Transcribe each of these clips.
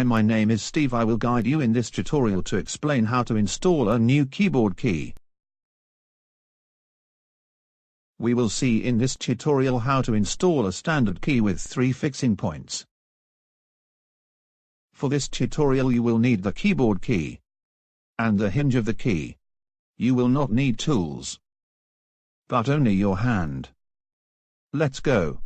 Hi, my name is Steve. I will guide you in this tutorial to explain how to install a new keyboard key. We will see in this tutorial how to install a standard key with 3 fixing points. For this tutorial you will need the keyboard key and the hinge of the key. You will not need tools, but only your hand. Let's go.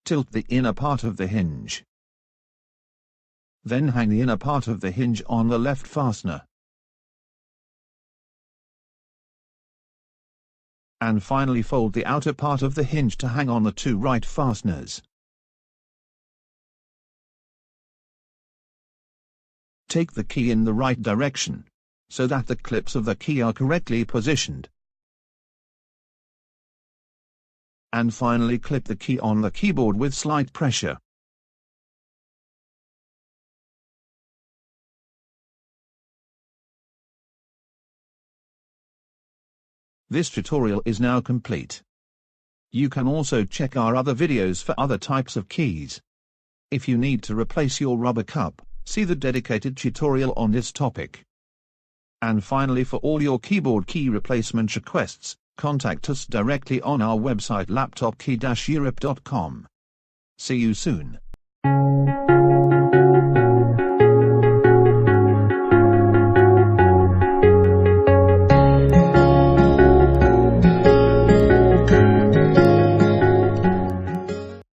Tilt the inner part of the hinge. Then hang the inner part of the hinge on the left fastener. And finally fold the outer part of the hinge to hang on the 2 right fasteners. Take the key in the right direction, so that the clips of the key are correctly positioned. And finally clip the key on the keyboard with slight pressure. This tutorial is now complete. You can also check our other videos for other types of keys. If you need to replace your rubber cup, see the dedicated tutorial on this topic. And finally, for all your keyboard key replacement requests, contact us directly on our website laptopkey-europe.com. See you soon.